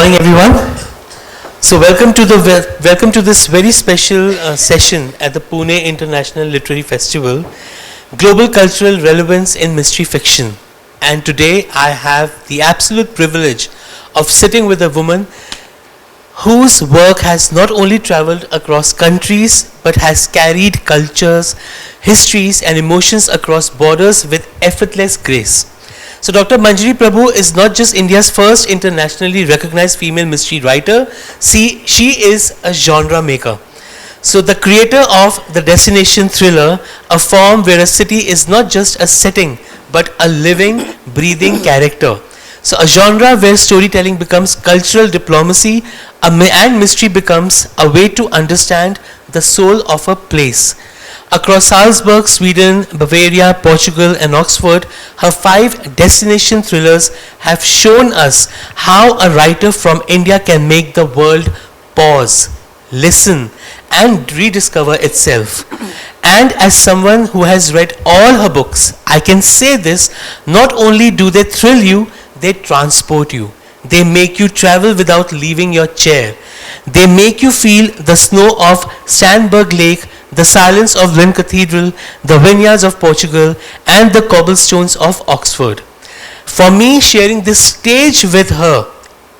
morning, everyone. So, welcome to this very special session at the Pune International Literary Festival, Global Cultural Relevance in Mystery Fiction. And today, I have the absolute privilege of sitting with a woman whose work has not only traveled across countries but has carried cultures, histories, and emotions across borders with effortless grace. So Dr. Manjiri Prabhu is not just India's first internationally recognized female mystery writer, she is a genre maker. So the creator of the destination thriller, a form where a city is not just a setting but a living, breathing character. So a genre where storytelling becomes cultural diplomacy and mystery becomes a way to understand the soul of a place. Across Salzburg, Sweden, Bavaria, Portugal, and Oxford, her 5 destination thrillers have shown us how a writer from India can make the world pause, listen, and rediscover itself. And as someone who has read all her books, I can say this: not only do they thrill you, they transport you. They make you travel without leaving your chair. They make you feel the snow of Sandberg Lake, the silence of Lynn Cathedral, the vineyards of Portugal, and the cobblestones of Oxford. For me, sharing this stage with her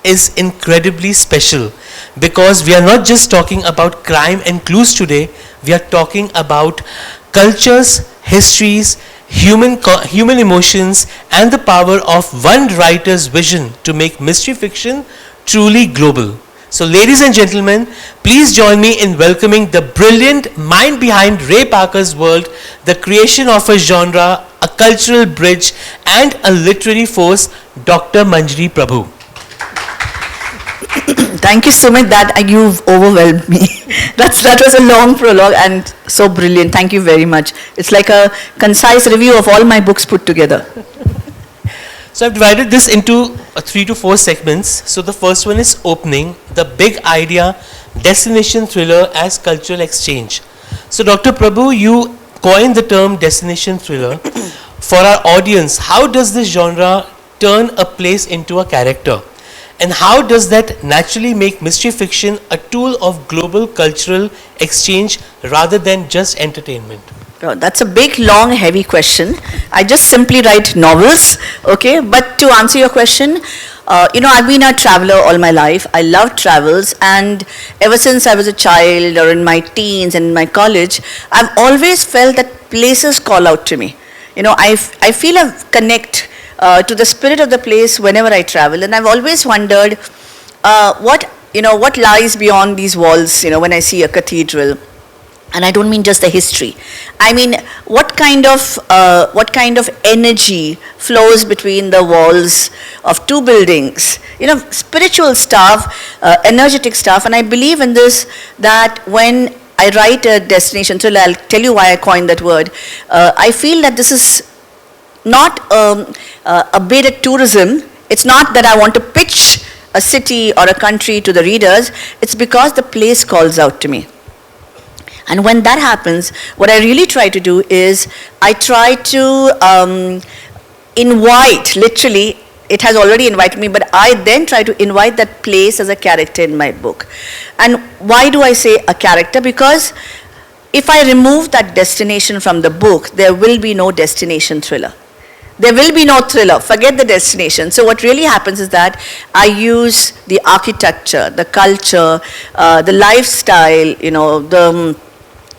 is incredibly special because we are not just talking about crime and clues today, we are talking about cultures, histories, human emotions, and the power of one writer's vision to make mystery fiction truly global. So ladies and gentlemen, please join me in welcoming the brilliant mind behind Ray Parker's world, the creation of a genre, a cultural bridge, and a literary force, Dr. Manjiri Prabhu. Thank you, Sumit, that you've overwhelmed me. That was a long prologue and so brilliant. Thank you very much. It's like a concise review of all my books put together. So I've divided this into 3 to 4 segments. So the first one is opening, the big idea, destination thriller as cultural exchange. So Dr. Prabhu, you coined the term destination thriller. For our audience, how does this genre turn a place into a character? And how does that naturally make mystery fiction a tool of global cultural exchange rather than just entertainment? Oh, that's a big, long, heavy question. I just simply write novels, okay? But to answer your question, I've been a traveler all my life. I love travels, and ever since I was a child or in my teens and in my college, I've always felt that places call out to me. I feel a connect to the spirit of the place whenever I travel, and I've always wondered what lies beyond these walls. When I see a cathedral. And I don't mean just the history. I mean, what kind of energy flows between the walls of 2 buildings? Spiritual stuff, energetic stuff. And I believe in this, that when I write a destination thriller, I'll tell you why I coined that word. I feel that this is not a bid at tourism. It's not that I want to pitch a city or a country to the readers. It's because the place calls out to me. And when that happens, what I really try to do is I try to invite, literally, it has already invited me, but I then try to invite that place as a character in my book. And why do I say a character? Because if I remove that destination from the book, there will be no destination thriller. There will be no thriller. Forget the destination. So what really happens is that I use the architecture, the culture, the lifestyle, the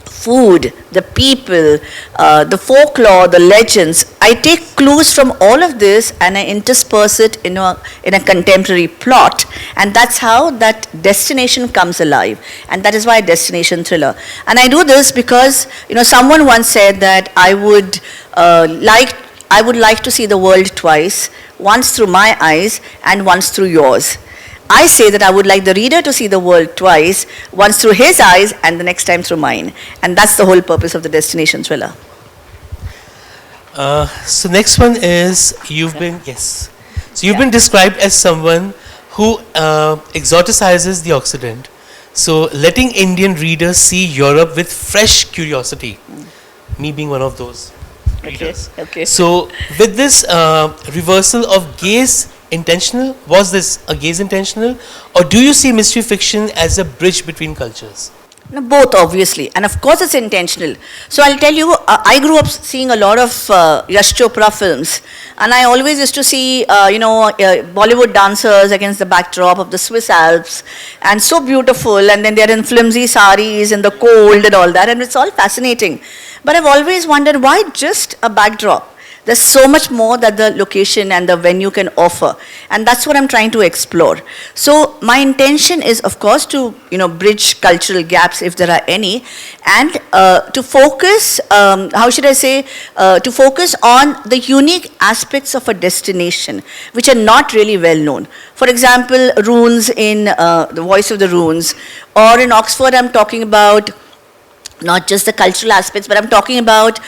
food, the people, the folklore, the legends. I take clues from all of this and I intersperse it in a contemporary plot. And that's how that destination comes alive. And that is why destination thriller. And I do this because, someone once said that I would like to see the world twice, once through my eyes and once through yours. I say that I would like the reader to see the world twice, once through his eyes and the next time through mine. And that's the whole purpose of the destination thriller. So next one is, you've been described as someone who exoticizes the Occident. So letting Indian readers see Europe with fresh curiosity. Me being one of those readers. Okay. So with this reversal of gaze intentional? Was this a gaze intentional? Or do you see mystery fiction as a bridge between cultures? No, both, obviously, and of course it's intentional. So I'll tell you, I grew up seeing a lot of Yash Chopra films, and I always used to see, Bollywood dancers against the backdrop of the Swiss Alps, and so beautiful, and then they're in flimsy saris in the cold and all that, and it's all fascinating. But I've always wondered, why just a backdrop? There's so much more that the location and the venue can offer, and that's what I'm trying to explore. So my intention is, of course, to bridge cultural gaps if there are any, and to focus, to focus on the unique aspects of a destination which are not really well known. For example, runes in The Voice of the Runes, or in Oxford, I'm talking about not just the cultural aspects, but I'm talking about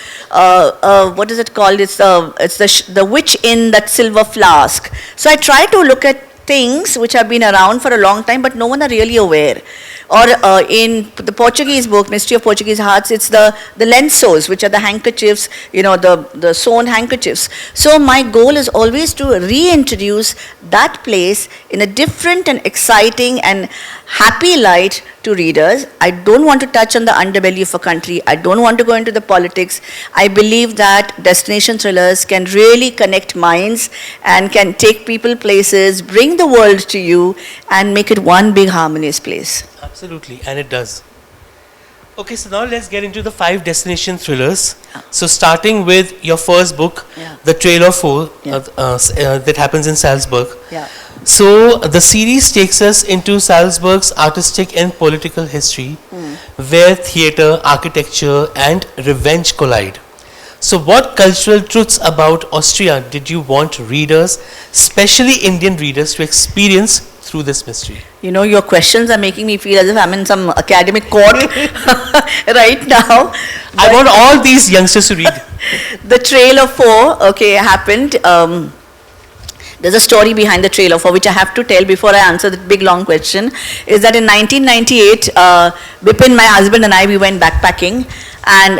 what is it called? It's the witch in that silver flask. So I try to look at things which have been around for a long time, but no one are really aware. Or in the Portuguese book, Mystery of Portuguese Hearts, it's the lenços, which are the handkerchiefs, the sewn handkerchiefs. So my goal is always to reintroduce that place in a different and exciting and happy light to readers. I don't want to touch on the underbelly of a country. I don't want to go into the politics. I believe that destination thrillers can really connect minds and can take people places, bring the world to you, and make it one big harmonious place. Absolutely, and it does. Okay, so now let's get into the 5 destination thrillers. So starting with your first book, The Trail of Four, that happens in Salzburg. So the series takes us into Salzburg's artistic and political history, where theatre, architecture, and revenge collide. So what cultural truths about Austria did you want readers, especially Indian readers, to experience through this mystery? Your questions are making me feel as if I'm in some academic court right now. I want all these youngsters to read. The Trail of Four, happened. There's a story behind the Trail of Four, which I have to tell before I answer the big long question, is that in 1998, Bipin, my husband, and I, we went backpacking. And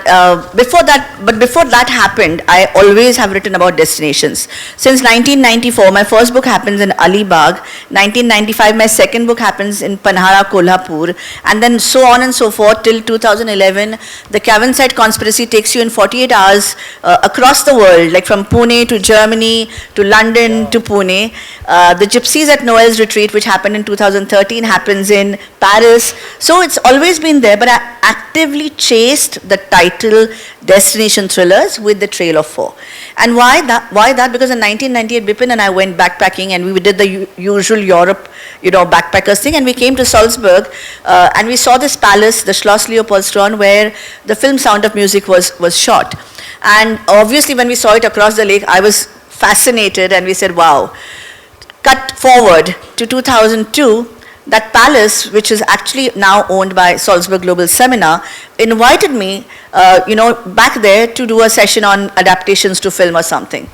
before that happened, I always have written about destinations. Since 1994, my first book happens in Alibag. 1995, my second book happens in Panhara, Kolhapur. And then so on and so forth till 2011. The Cavenside Conspiracy takes you in 48 hours across the world, like from Pune to Germany to London to Pune. The Gypsies at Noel's Retreat, which happened in 2013, happens in Paris. So it's always been there, but I actively chased the title Destination Thrillers with The Trail of Four. And why that? Because in 1998, Bipin and I went backpacking, and we did the usual Europe, backpackers thing, and we came to Salzburg, and we saw this palace, the Schloss Leopoldstraun, where the film Sound of Music was shot. And obviously when we saw it across the lake, I was fascinated, and we said, wow. Cut forward to 2002, that palace, which is actually now owned by Salzburg Global Seminar, invited me, back there to do a session on adaptations to film or something.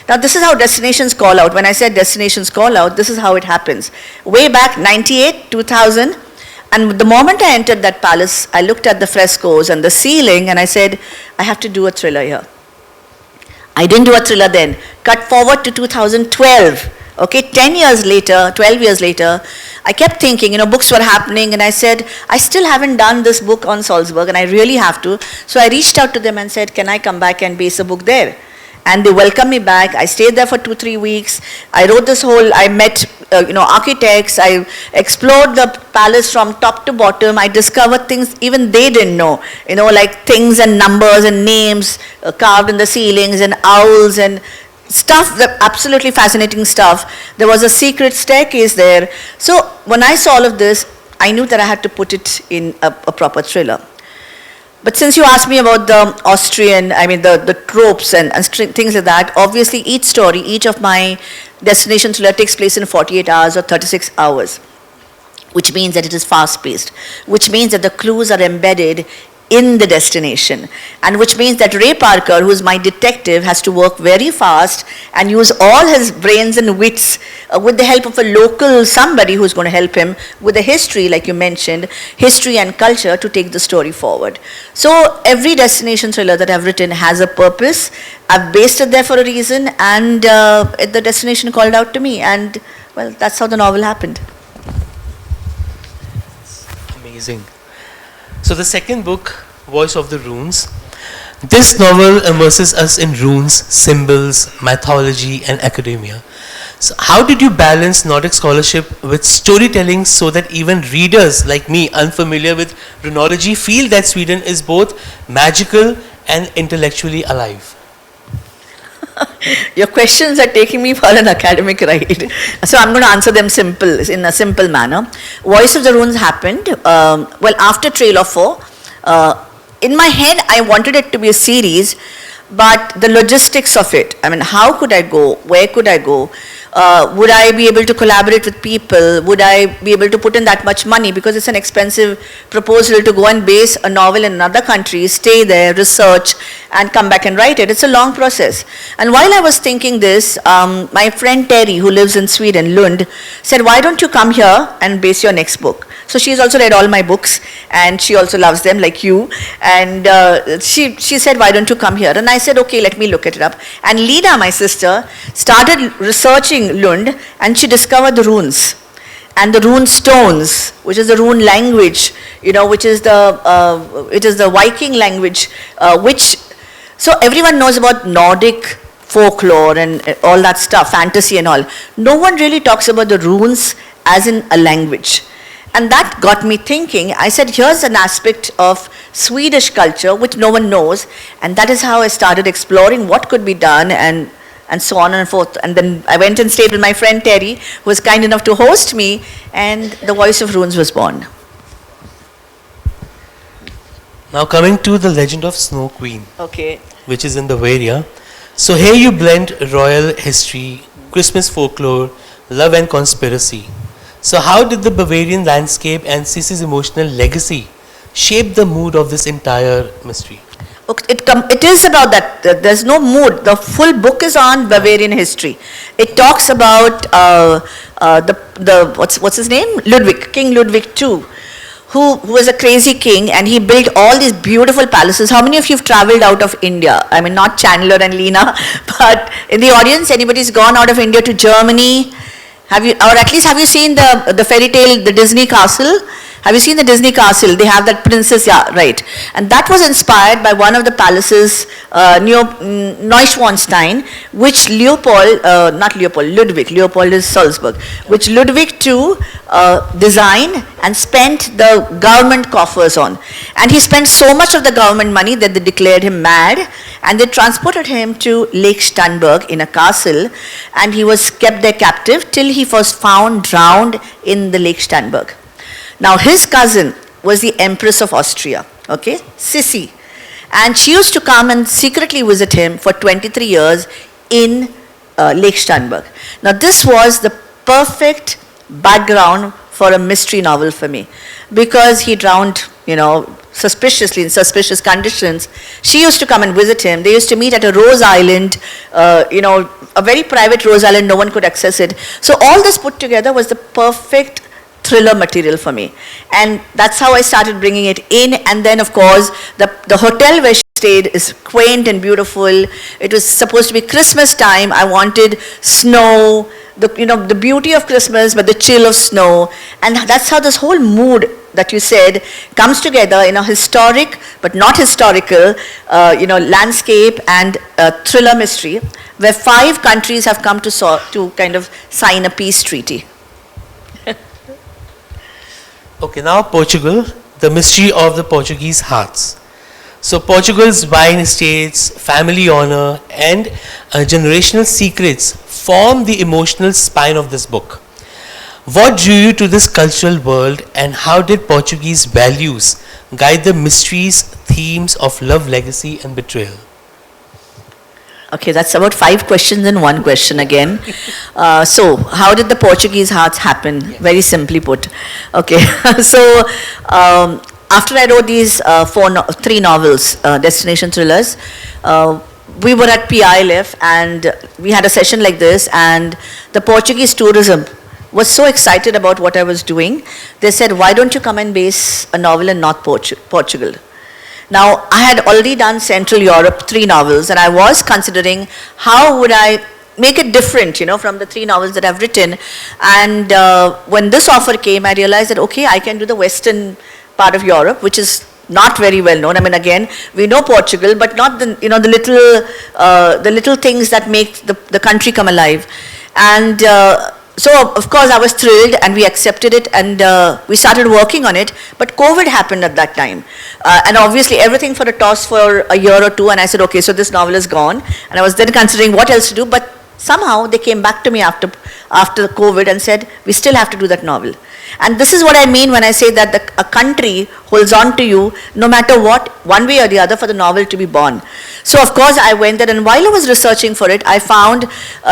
Now, this is how destinations call out. When I said destinations call out, this is how it happens. Way back, 98, 2000, and the moment I entered that palace, I looked at the frescoes and the ceiling, and I said, I have to do a thriller here. I didn't do a thriller then. Cut forward to 2012. 10 years later, 12 years later, I kept thinking, books were happening, and I said, I still haven't done this book on Salzburg, and I really have to. So I reached out to them and said, can I come back and base a book there? And they welcomed me back. I stayed there for 2-3 weeks. I wrote I met, architects. I explored the palace from top to bottom. I discovered things even they didn't know, like things and numbers and names carved in the ceilings and owls and stuff, absolutely fascinating stuff. There was a secret staircase there. So when I saw all of this, I knew that I had to put it in a proper thriller. But since you asked me about the Austrian, the tropes and things like that, obviously each story, each of my destination thriller takes place in 48 hours or 36 hours, which means that it is fast-paced, which means that the clues are embedded in the destination. And which means that Ray Parker, who is my detective, has to work very fast and use all his brains and wits with the help of a local somebody who's going to help him with the history, like you mentioned, history and culture, to take the story forward. So every destination thriller that I've written has a purpose. I've based it there for a reason, and the destination called out to me, and well, that's how the novel happened. Amazing. So the second book, Voice of the Runes. This novel immerses us in runes, symbols, mythology, and academia. So how did you balance Nordic scholarship with storytelling so that even readers like me, unfamiliar with runology, feel that Sweden is both magical and intellectually alive? Your questions are taking me for an academic ride. So I'm going to answer them in a simple manner. Voice of the Runes happened, well, after Trail of Four. In my head, I wanted it to be a series, but the logistics of it, I mean, how could I go? Where could I go? Would I be able to collaborate with people? Would I be able to put in that much money? Because it's an expensive proposal to go and base a novel in another country, stay there, research, and come back and write it. It's a long process. And while I was thinking this, my friend Terry, who lives in Sweden, Lund, said, why don't you come here and base your next book? So she's also read all my books, and she also loves them like you. And she said, why don't you come here? And I said, okay, let me look it up. And Lida, my sister, started researching Lund, and she discovered the runes and the rune stones, which is the rune language, which is the Viking language, so everyone knows about Nordic folklore and all that stuff, fantasy and all. No one really talks about the runes as in a language. And that got me thinking. I said, here's an aspect of Swedish culture which no one knows, and that is how I started exploring what could be done, and so on and forth. And then I went and stayed with my friend Terry, who was kind enough to host me, and The Voice of Runes was born. Now coming to The Legend of Snow Queen, Okay. which is in the Bavaria. So here you blend royal history, Christmas folklore, love and conspiracy. So how did the Bavarian landscape and Sissy's emotional legacy shape the mood of this entire mystery? It is about that. There's no mood. The full book is on Bavarian history. It talks about what's his name? Ludwig, King Ludwig II, who was a crazy king, and he built all these beautiful palaces. How many of you have traveled out of India? I mean, not Chandler and Leena, but in the audience, anybody's gone out of India to Germany? Have you, or at least have you seen the fairy tale, the Disney castle? Have you seen the Disney castle? They have that princess, yeah, right. And that was inspired by one of the palaces near Neuschwanstein, which Leopold is Salzburg, which Ludwig II designed and spent the government coffers on. And he spent so much of the government money that they declared him mad, and they transported him to Lake Starnberg in a castle, and he was kept there captive till he was found drowned in the Lake Starnberg. Now his cousin was the Empress of Austria, okay, Sissy, and she used to come and secretly visit him for 23 years in Lake Starnberg. Now this was the perfect background for a mystery novel for me, because he drowned, suspiciously, in suspicious conditions. She used to come and visit him. They used to meet at a rose island, a very private rose island, no one could access it. So all this put together was the perfect thriller material for me, and that's how I started bringing it in. And then of course the hotel where she stayed is quaint and beautiful. It was supposed to be Christmas time. I wanted snow, the beauty of Christmas, but the chill of snow, and that's how this whole mood that you said comes together in a historic but not historical landscape and thriller mystery, where 5 countries have come to kind of sign a peace treaty. Okay, now Portugal, the mystery of the Portuguese hearts. So Portugal's wine estates, family honor, and generational secrets form the emotional spine of this book. What drew you to this cultural world, and how did Portuguese values guide the mysteries, themes of love, legacy, and betrayal? Okay, that's about 5 questions in one question again. So, how did the Portuguese hearts happen? Yes. Very simply put. Okay, so after I wrote these three novels, destination thrillers, we were at PILF and we had a session like this, and the Portuguese tourism was so excited about what I was doing. They said, why don't you come and base a novel in North Portugal? Now, I had already done Central Europe, 3 novels, and I was considering how would I make it different, from the 3 novels that I've written. And when this offer came, I realized that, okay, I can do the Western part of Europe, which is not very well known. I mean, again, we know Portugal, but not the, the little things that make the country come alive. And so, of course, I was thrilled and we accepted it and we started working on it. But COVID happened at that time. And obviously, everything for a toss for a year or two. And I said, okay, so this novel is gone. And I was then considering what else to do. But somehow they came back to me after COVID and said, we still have to do that novel. And this is what I mean when I say that a country holds on to you no matter what, one way or the other, for the novel to be born. So, of course, I went there. And while I was researching for it, I found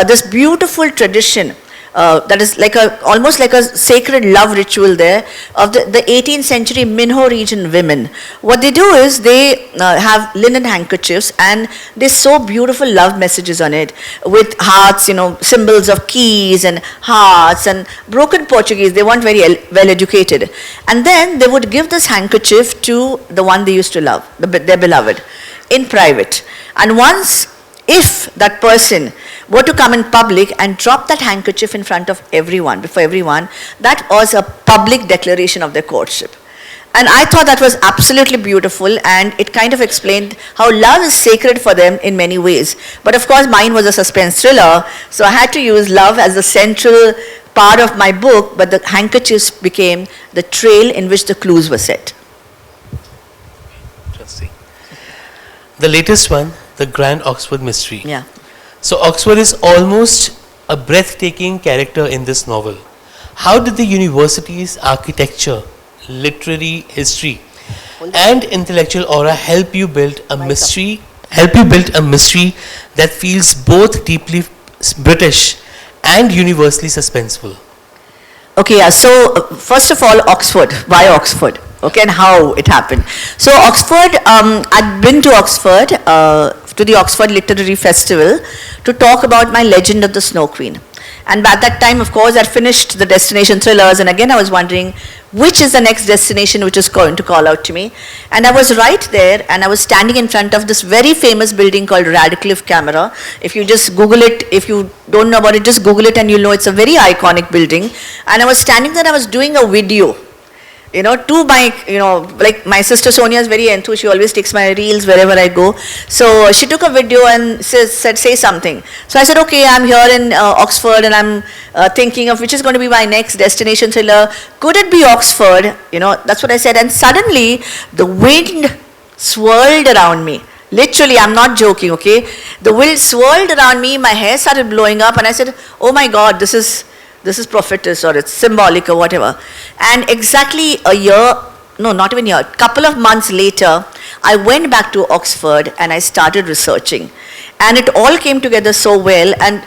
this beautiful tradition. That is like almost like a sacred love ritual there of the 18th century Minho region women. What they do is they have linen handkerchiefs and they sew beautiful love messages on it with hearts, symbols of keys and hearts and broken Portuguese. They weren't very well educated. And then they would give this handkerchief to the one they used to love, their beloved, in private. And if that person were to come in public and drop that handkerchief in front of everyone, before everyone, that was a public declaration of their courtship. And I thought that was absolutely beautiful, and it kind of explained how love is sacred for them in many ways. But of course, mine was a suspense thriller, so I had to use love as the central part of my book, but the handkerchiefs became the trail in which the clues were set. Interesting. The latest one, the Grand Oxford Mystery. Yeah. So Oxford is almost a breathtaking character in this novel. How did the university's architecture, literary history, and intellectual aura help you build a mystery? That feels both deeply British and universally suspenseful. Okay, yeah. So first of all, Oxford. Why Oxford? Okay, and how it happened. So Oxford, I'd been to Oxford, to the Oxford Literary Festival, to talk about my Legend of the Snow Queen. And at that time, of course, I'd finished the destination thrillers, and again I was wondering, which is the next destination which is going to call out to me? And I was right there, and I was standing in front of this very famous building called Radcliffe Camera. If you just Google it, if you don't know about it, just Google it and you'll know it's a very iconic building. And I was standing there, I was doing a video. To my, like my sister Sonia is very enthused. She always takes my reels wherever I go. So she took a video and said, say something. So I said, okay, I'm here in Oxford and I'm thinking of which is going to be my next destination thriller. Could it be Oxford? That's what I said. And suddenly the wind swirled around me. Literally, I'm not joking, okay? The wind swirled around me, my hair started blowing up, and I said, oh my God, this is prophetess, or it's symbolic or whatever. And exactly couple of months later, I went back to Oxford and I started researching. And it all came together so well. And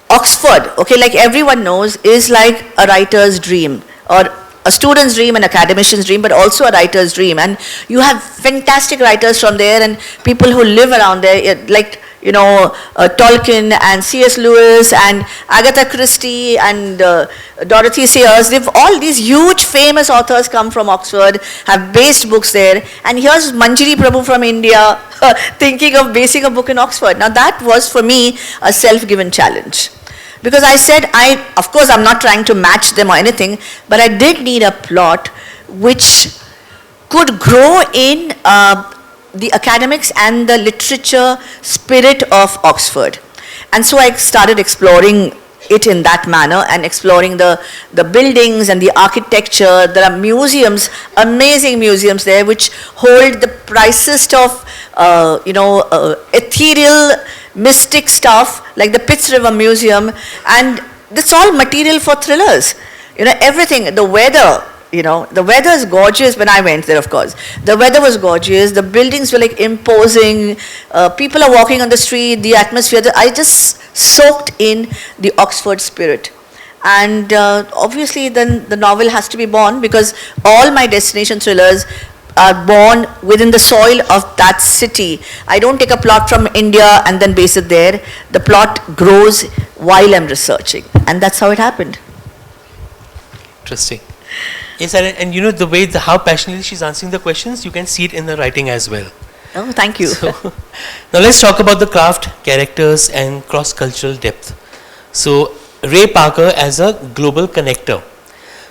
Oxford, okay, like everyone knows, is like a writer's dream, or a student's dream, an academician's dream, but also a writer's dream. And you have fantastic writers from there and people who live around there, like Tolkien and C.S. Lewis and Agatha Christie and Dorothy Sayers. All these huge famous authors come from Oxford, have based books there. And here's Manjiri Prabhu from India thinking of basing a book in Oxford. Now that was for me a self-given challenge. Because I said, of course I'm not trying to match them or anything, but I did need a plot which could grow in the academics and the literature spirit of Oxford. And so I started exploring it in that manner and exploring the buildings and the architecture. There are museums, amazing museums there, which hold the pricest of, ethereal, mystic stuff, like the Pitts River Museum. And it's all material for thrillers. Everything, the weather. The weather is gorgeous when I went there, of course. The weather was gorgeous. The buildings were like imposing. People are walking on the street, the atmosphere. I just soaked in the Oxford spirit. And obviously then the novel has to be born, because all my destination thrillers are born within the soil of that city. I don't take a plot from India and then base it there. The plot grows while I'm researching, and that's how it happened. Interesting. Yes, and you know the way, how passionately she's answering the questions, you can see it in the writing as well. Oh, thank you. So, now let's talk about the craft, characters, and cross-cultural depth. So, Ray Parker as a global connector.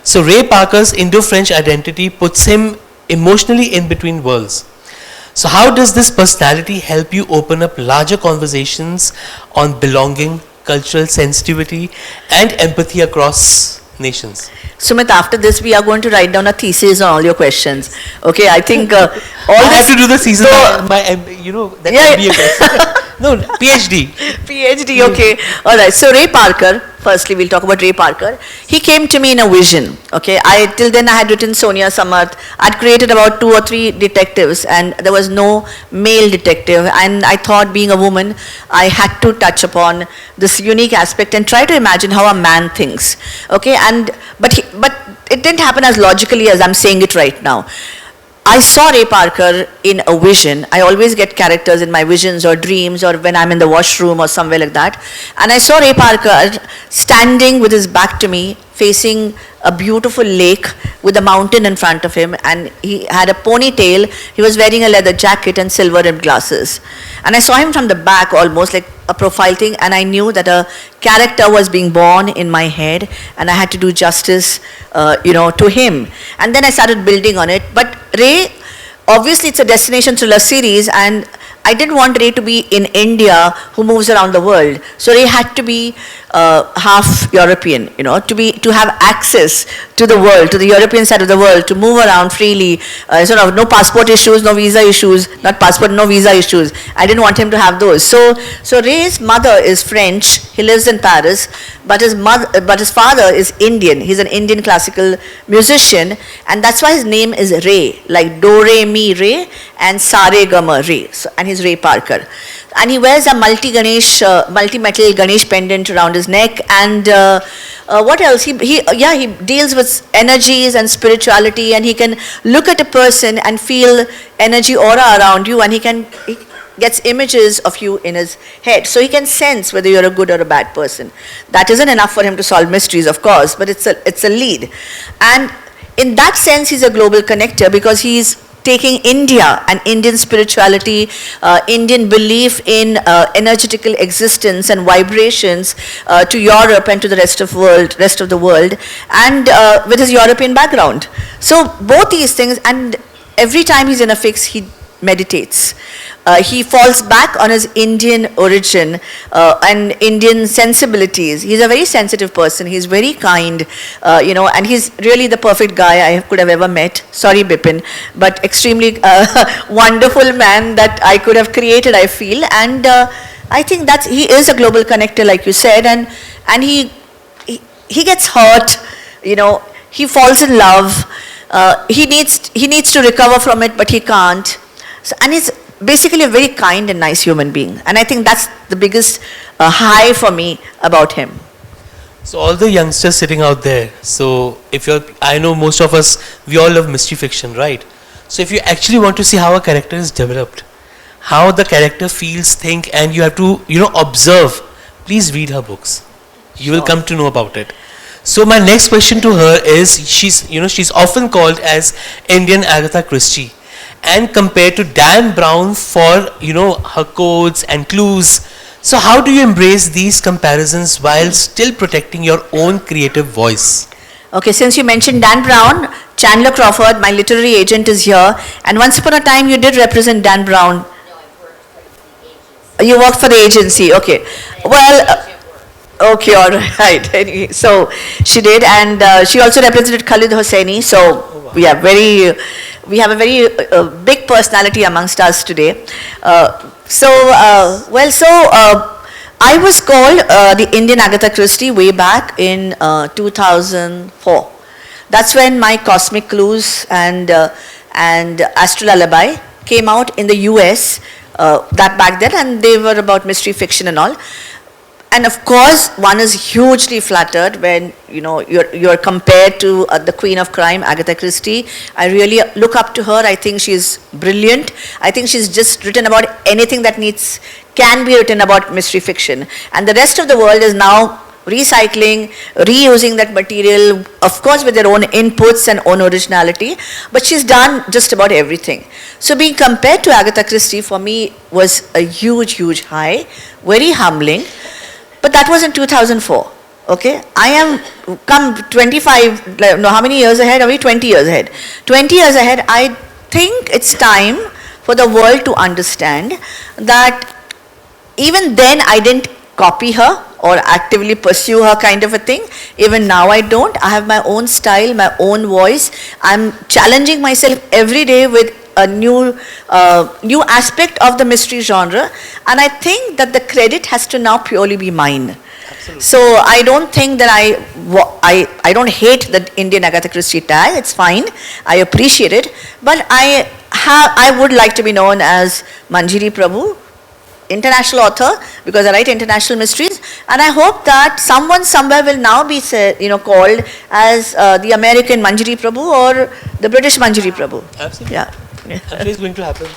So, Ray Parker's Indo-French identity puts him emotionally in between worlds. So, how does this personality help you open up larger conversations on belonging, cultural sensitivity, and empathy across nations? Sumit, after this, we are going to write down a thesis on all your questions. Okay, I think all I have this. to do the season. So- That Yeah, MBA course. No, PhD. PhD, okay. All right. So Ray Parker, firstly, we'll talk about Ray Parker. He came to me in a vision, okay. Till then I had written Sonia Samarth. I'd created about 2 or 3 detectives, and there was no male detective. And I thought, being a woman, I had to touch upon this unique aspect and try to imagine how a man thinks, okay. But it didn't happen as logically as I'm saying it right now. I saw Ray Parker in a vision. I always get characters in my visions or dreams, or when I'm in the washroom or somewhere like that. And I saw Ray Parker standing with his back to me, facing a beautiful lake with a mountain in front of him, and he had a ponytail. He was wearing a leather jacket and silver rimmed glasses. And I saw him from the back, almost like a profile thing, and I knew that a character was being born in my head, and I had to do justice, to him. And then I started building on it. But Ray, obviously it's a destination thriller series, and I didn't want Ray to be in India who moves around the world. So Ray had to be half European, to have access to the world, to the European side of the world, to move around freely, sort of no passport issues, no visa issues, not passport, no visa issues. I didn't want him to have those. So Ray's mother is French. He lives in Paris, but his father is Indian. He's an Indian classical musician, and that's why his name is Ray, like Do Re Mi Ray and Sa Re Ga Ma Re. So, and he's Ray Parker. And he wears a multi-metal Ganesh pendant around his neck. And what else? He deals with energies and spirituality, and he can look at a person and feel energy aura around you, and he gets images of you in his head. So he can sense whether you're a good or a bad person. That isn't enough for him to solve mysteries, of course, but it's a lead. And in that sense, he's a global connector, because he's taking India and Indian spirituality, Indian belief in energetical existence and vibrations to Europe and to the rest of the world, and with his European background. So both these things, and every time he's in a fix, he meditates. He falls back on his Indian origin and Indian sensibilities. He's a very sensitive person. He's very kind, and he's really the perfect guy I could have ever met. Sorry, Bipin, but extremely wonderful man that I could have created, I feel. And I think he is a global connector, like you said, and he gets hurt, he falls in love. He needs to recover from it, but he can't. So, and he's basically a very kind and nice human being. And I think that's the biggest high for me about him. So all the youngsters sitting out there, so I know most of us, we all love mystery fiction, right? So if you actually want to see how a character is developed, how the character feels, think, and you have to, observe, please read her books. You will come to know about it. So my next question to her is, she's often called as Indian Agatha Christie, and compared to Dan Brown for her codes and clues. So how do you embrace these comparisons while still protecting your own creative voice? Okay, since you mentioned Dan Brown, Chandler Crawford, my literary agent, is here, and once upon a time you did represent Dan Brown. No, I worked for the agency. You worked for the agency, okay. Well, okay, all right. Anyway, so she did, and she also represented Khalid Hosseini. So we have a very big personality amongst us today. I was called the Indian Agatha Christie way back in 2004. That's when my Cosmic Clues and Astral Lullaby came out in the US that back then, and they were about mystery fiction and all. And of course, one is hugely flattered when you're compared to the queen of crime, Agatha Christie. I really look up to her. I think she's brilliant. I think she's just written about anything that can be written about mystery fiction. And the rest of the world is now recycling, reusing that material, of course with their own inputs and own originality, but she's done just about everything. So being compared to Agatha Christie for me was a huge, huge high, very humbling. But that was in 2004, okay? I am come 25, no, how many years ahead are we? 20 years ahead. 20 years ahead, I think it's time for the world to understand that even then I didn't copy her or actively pursue her kind of a thing. Even now I don't. I have my own style, my own voice. I'm challenging myself every day with a new aspect of the mystery genre, and I think that the credit has to now purely be mine. Absolutely. So I don't think that I don't hate the Indian Agatha Christie tag. It's fine. I appreciate it, but I would like to be known as Manjiri Prabhu, international author, because I write international mysteries, and I hope that someone somewhere will now be called as the American Manjiri Prabhu or the British Manjiri Prabhu. Absolutely. Yeah. I'm sure it's going to happen.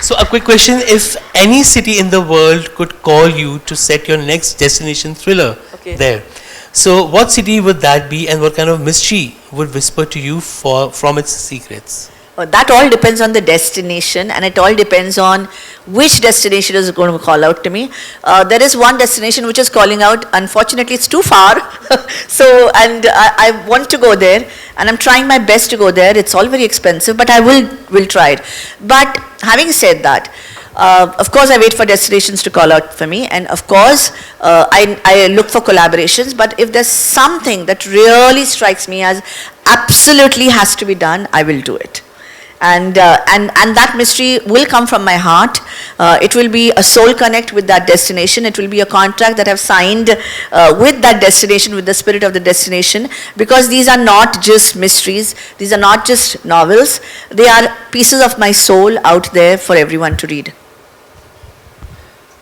So a quick question, if any city in the world could call you to set your next destination thriller there, so what city would that be, and what kind of mystery would whisper to you from its secrets? That all depends on the destination, and it all depends on which destination is going to call out to me. There is one destination which is calling out. Unfortunately, it's too far. And I want to go there, and I'm trying my best to go there. It's all very expensive, but I will try it. But having said that, of course, I wait for destinations to call out for me, and of course, I look for collaborations. But if there's something that really strikes me as absolutely has to be done, I will do it. And that mystery will come from my heart. It will be a soul connect with that destination. It will be a contract that I've signed with that destination, with the spirit of the destination, because these are not just mysteries. These are not just novels. They are pieces of my soul out there for everyone to read.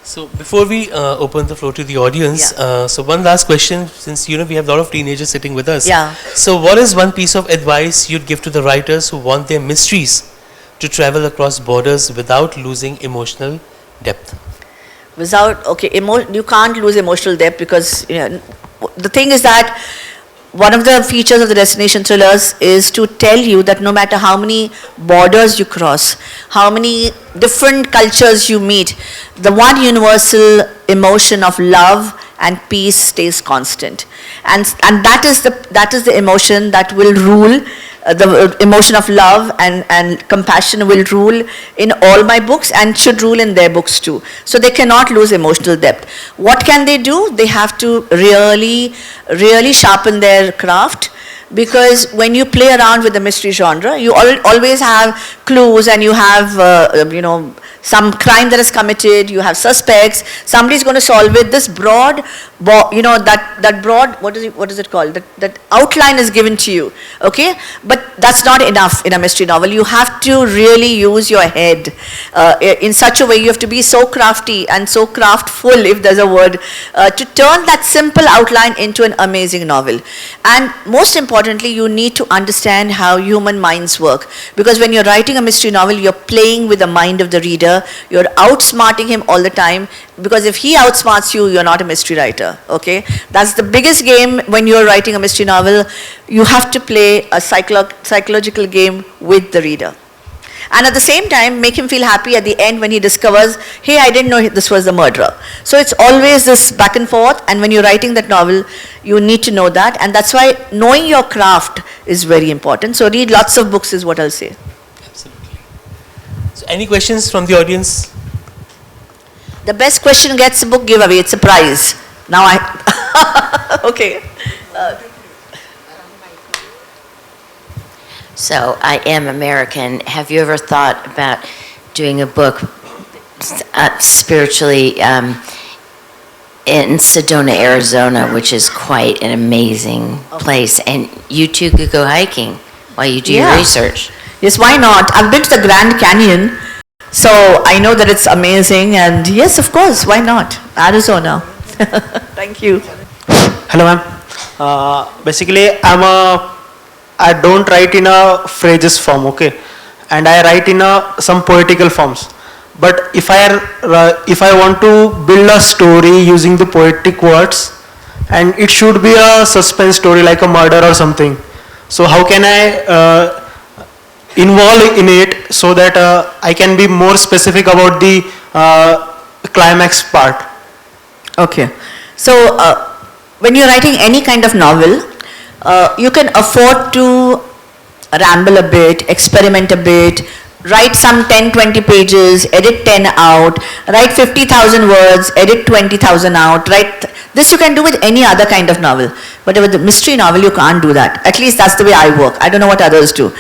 So before we open the floor to the audience, so one last question, since we have a lot of teenagers sitting with us. Yeah. So what is one piece of advice you'd give to the writers who want their mysteries to travel across borders without losing emotional depth? You can't lose emotional depth, because the thing is that one of the features of the destination thrillers is to tell you that no matter how many borders you cross, how many different cultures you meet, the one universal emotion of love and peace stays constant. And that is the emotion that will rule. The emotion of love and compassion will rule in all my books and should rule in their books too. So they cannot lose emotional depth. What can they do? They have to really, really sharpen their craft, because when you play around with the mystery genre, you always have clues, and you have some crime that is committed, you have suspects, somebody's going to solve it. This broad, that broad, what is it called? That outline is given to you, okay? But that's not enough in a mystery novel. You have to really use your head in such a way. You have to be so crafty and so craftful, if there's a word, to turn that simple outline into an amazing novel. And most importantly, you need to understand how human minds work, because when you're writing a mystery novel, you're playing with the mind of the reader. You're outsmarting him all the time, because if he outsmarts you, you're not a mystery writer, okay? That's the biggest game when you're writing a mystery novel. You have to play a psychological game with the reader. And at the same time, make him feel happy at the end when he discovers, hey, I didn't know this was the murderer. So it's always this back and forth, and when you're writing that novel, you need to know that, and that's why knowing your craft is very important. So read lots of books is what I'll say. So any questions from the audience? The best question gets a book giveaway. It's a prize. Now okay. So I am American. Have you ever thought about doing a book spiritually in Sedona, Arizona, which is quite an amazing place, and you two could go hiking while you do your research? Yes, why not? I've been to the Grand Canyon, So I know that it's amazing, and yes, of course, why not? Arizona. Thank you. Hello, ma'am. Basically, I don't write in a phrases form, okay, and I write in some poetical forms. But if I want to build a story using the poetic words, and it should be a suspense story like a murder or something. So how can I involve in it so that I can be more specific about the climax part? Okay. So when you're writing any kind of novel, you can afford to ramble a bit, experiment a bit, write some 10-20 pages, edit 10 out, write 50,000 words, edit 20,000 out, write. This you can do with any other kind of novel. But with a mystery novel, you can't do that. At least that's the way I work. I don't know what others do.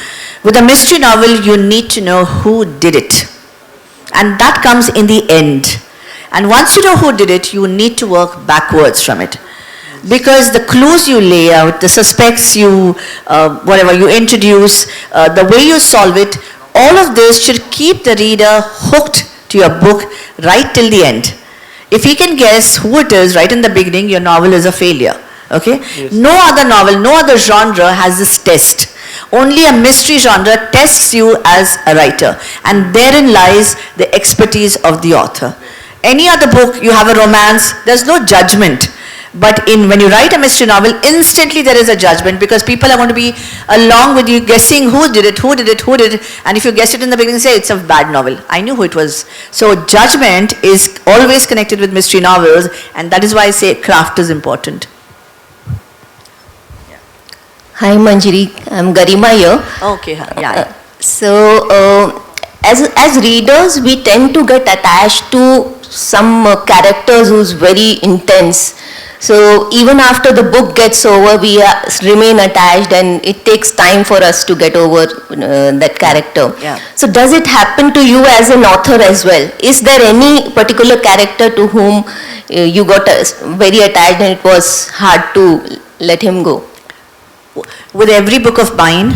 With a mystery novel, you need to know who did it. And that comes in the end. And once you know who did it, you need to work backwards from it. Because the clues you lay out, the suspects you, whatever you introduce, the way you solve it, all of this should keep the reader hooked to your book right till the end. If he can guess who it is right in the beginning, your novel is a failure. Okay? Yes. No other novel, no other genre has this test. Only a mystery genre tests you as a writer. And therein lies the expertise of the author. Any other book, you have a romance, there's no judgment. But when you write a mystery novel, instantly there is a judgment because people are going to be along with you guessing who did it. And if you guess it in the beginning, say it's a bad novel. I knew who it was. So judgment is always connected with mystery novels, and that is why I say craft is important. Hi Manjiri, I'm Garima here. Okay, yeah. As readers, we tend to get attached to some characters who's very intense. So even after the book gets over, we remain attached, and it takes time for us to get over that character. Yeah. So does it happen to you as an author as well? Is there any particular character to whom you got very attached and it was hard to let him go? With every book of mine,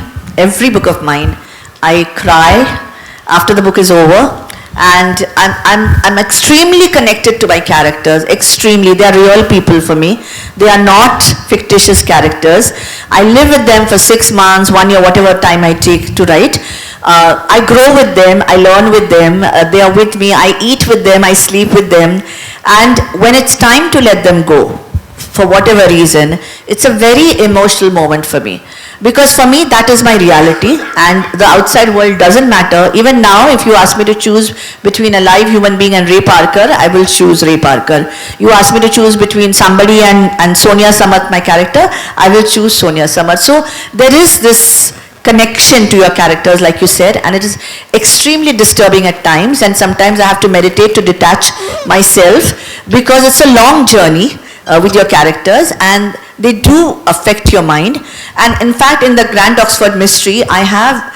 I cry after the book is over. And I'm extremely connected to my characters, extremely. They are real people for me. They are not fictitious characters. I live with them for 6 months, 1 year, whatever time I take to write. I grow with them, I learn with them, they are with me, I eat with them, I sleep with them. And when it's time to let them go, for whatever reason, it's a very emotional moment for me. Because for me, that is my reality, and the outside world doesn't matter. Even now, if you ask me to choose between a live human being and Ray Parker, I will choose Ray Parker. You ask me to choose between somebody and Sonia Samath, my character, I will choose Sonia Samath. So there is this connection to your characters, like you said, and it is extremely disturbing at times, and sometimes I have to meditate to detach myself, because it's a long journey with your characters, and they do affect your mind. And in fact, in the Grand Oxford Mystery, I have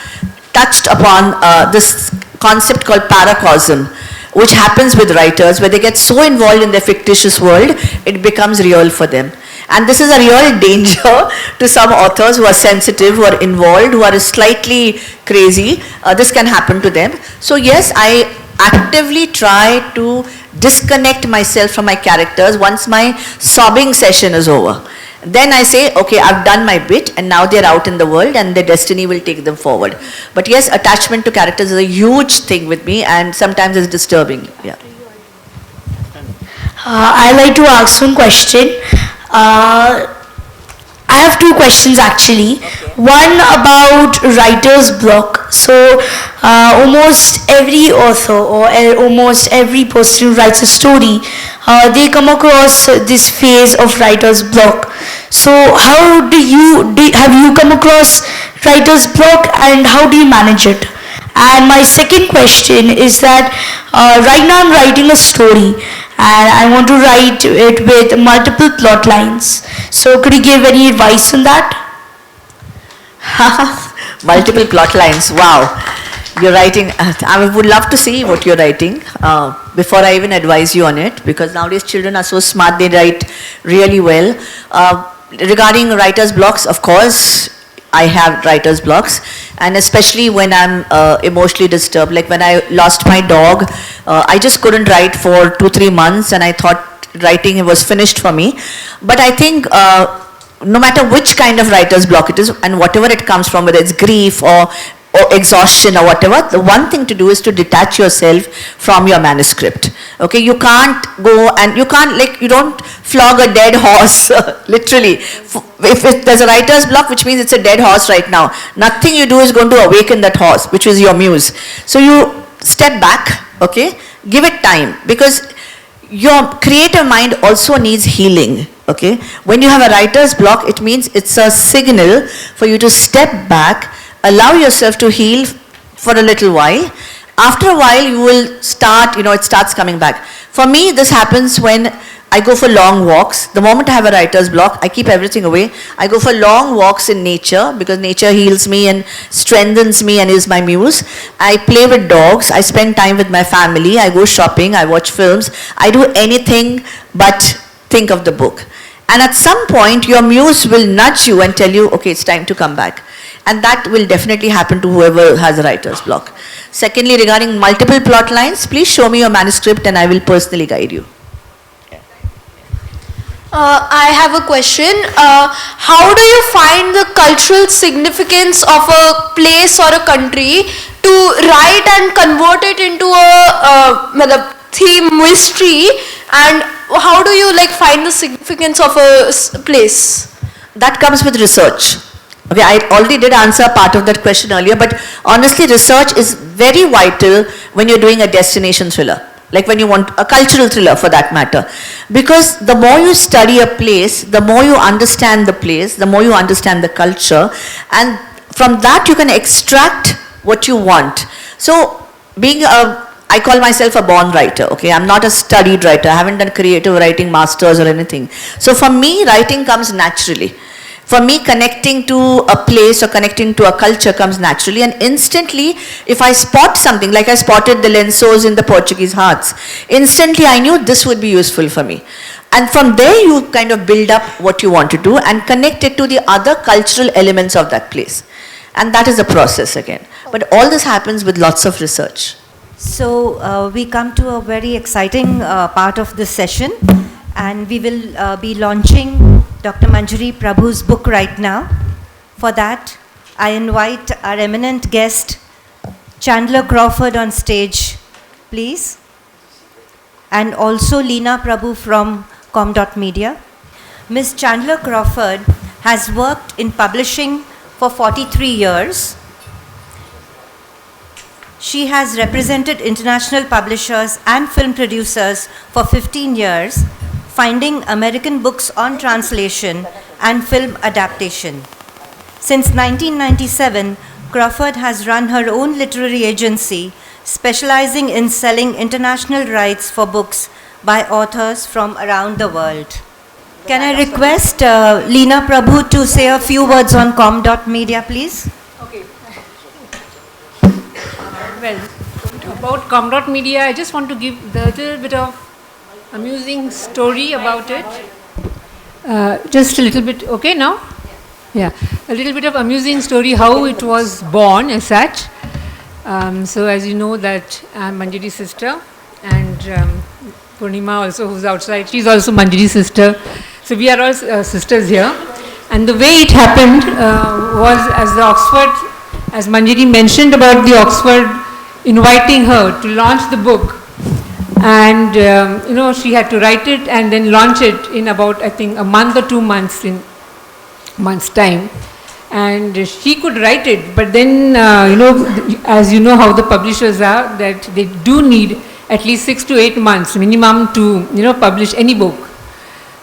touched upon this concept called paracosm, which happens with writers, where they get so involved in their fictitious world, it becomes real for them. And this is a real danger to some authors who are sensitive, who are involved, who are slightly crazy. This can happen to them. So yes, I actively try to disconnect myself from my characters once my sobbing session is over. Then I say, okay, I've done my bit, and now they're out in the world, and their destiny will take them forward. But yes, attachment to characters is a huge thing with me, and sometimes it's disturbing. Yeah. I'd like to ask one question. I have two questions actually. Okay. One about writer's block. So almost every author or almost every person who writes a story, they come across this phase of writer's block. So how have you come across writer's block, and how do you manage it? And my second question is that right now I'm writing a story, and I want to write it with multiple plot lines. So could you give any advice on that? Multiple plot lines, wow. You're writing, I would love to see what you're writing before I even advise you on it, because nowadays children are so smart, they write really well. Regarding writer's blocks, of course, I have writer's blocks, and especially when I'm emotionally disturbed. Like when I lost my dog, I just couldn't write for 2-3 months, and I thought writing was finished for me. But I think no matter which kind of writer's block it is, and whatever it comes from, whether it's grief or exhaustion or whatever, the one thing to do is to detach yourself from your manuscript. Okay, you can't go and you can't, like, you don't flog a dead horse, literally. If there's a writer's block, which means it's a dead horse right now, nothing you do is going to awaken that horse, which is your muse. So you step back, okay, give it time, because your creative mind also needs healing. Okay, when you have a writer's block, it means it's a signal for you to step back, allow yourself to heal for a little while. After a while, you will start, it starts coming back. For me, this happens when I go for long walks. The moment I have a writer's block, I keep everything away. I go for long walks in nature, because nature heals me and strengthens me and is my muse. I play with dogs. I spend time with my family. I go shopping. I watch films. I do anything but think of the book. And at some point, your muse will nudge you and tell you, okay, it's time to come back. And that will definitely happen to whoever has a writer's block. Secondly, regarding multiple plot lines, please show me your manuscript and I will personally guide you. I have a question. How do you find the cultural significance of a place or a country to write and convert it into a theme mystery, and how do you find the significance of a place? That comes with research. Okay, I already did answer part of that question earlier, but honestly, research is very vital when you're doing a destination thriller. Like when you want a cultural thriller, for that matter. Because the more you study a place, the more you understand the place, the more you understand the culture, and from that you can extract what you want. So I call myself a born writer, okay? I'm not a studied writer. I haven't done creative writing masters or anything. So for me, writing comes naturally. For me, connecting to a place or connecting to a culture comes naturally, and instantly, if I spot something, like I spotted the lenços in the Portuguese hearts, instantly I knew this would be useful for me. And from there, you kind of build up what you want to do and connect it to the other cultural elements of that place. And that is a process again. But all this happens with lots of research. So we come to a very exciting part of this session, and we will be launching Dr. Manjiri Prabhu's book right now. For that, I invite our eminent guest, Chandler Crawford, on stage, please. And also Leena Prabhu from Com.Media. Ms. Chandler Crawford has worked in publishing for 43 years. She has represented international publishers and film producers for 15 years, finding American books on translation and film adaptation. Since 1997, Crawford has run her own literary agency, specializing in selling international rights for books by authors from around the world. Can I request Leena Prabhu to say a few words on Com.Media, please? Okay. Well, about Com.Media, I just want to give a little bit of amusing story about it. Just a little bit, okay now? Yeah, a little bit of amusing story how it was born as such. So as you know that I'm Manjiri's sister, and Purnima also, who's outside, she's also Manjiri's sister. So we are all sisters here. And the way it happened was as Manjiri mentioned about the Oxford inviting her to launch the book. And she had to write it and then launch it in about, I think, a month or 2 months, in months' time. And she could write it, but then, as you know how the publishers are, that they do need at least 6 to 8 months minimum to, publish any book.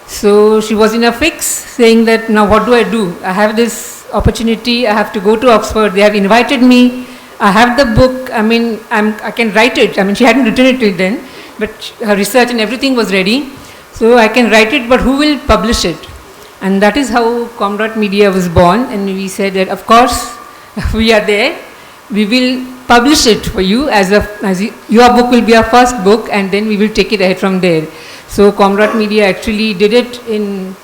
So she was in a fix, saying that, now what do? I have this opportunity, I have to go to Oxford, they have invited me, I have the book, I can write it. She hadn't written it till then, but her research and everything was ready. So I can write it, but who will publish it? And that is how Com.Media was born, and we said that, of course, we are there, we will publish it for you your book will be our first book, and then we will take it ahead from there. So Com.Media actually did it in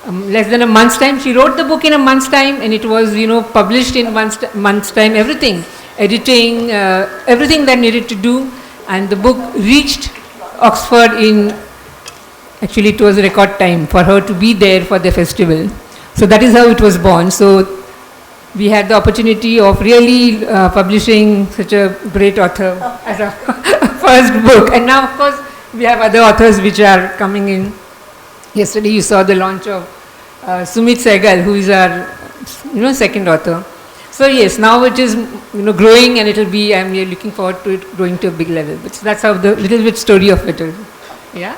less than a month's time. She wrote the book in a month's time, and it was, published in month's time, everything, editing, everything that needed to do, and the book reached Oxford in, actually it was record time for her to be there for the festival. So that is how it was born. So we had the opportunity of really publishing such a great author as a first book. And now, of course, we have other authors which are coming in. Yesterday you saw the launch of Sumit Sehgal, who is our, second author. So yes, now it is, growing, and it will be, I'm really looking forward to it growing to a big level. But that's how the little bit story of it is. Yeah?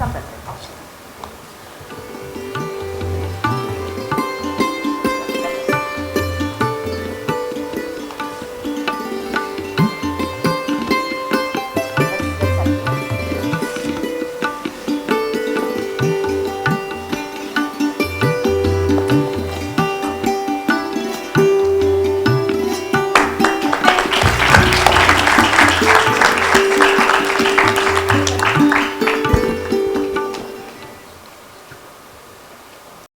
Welcome.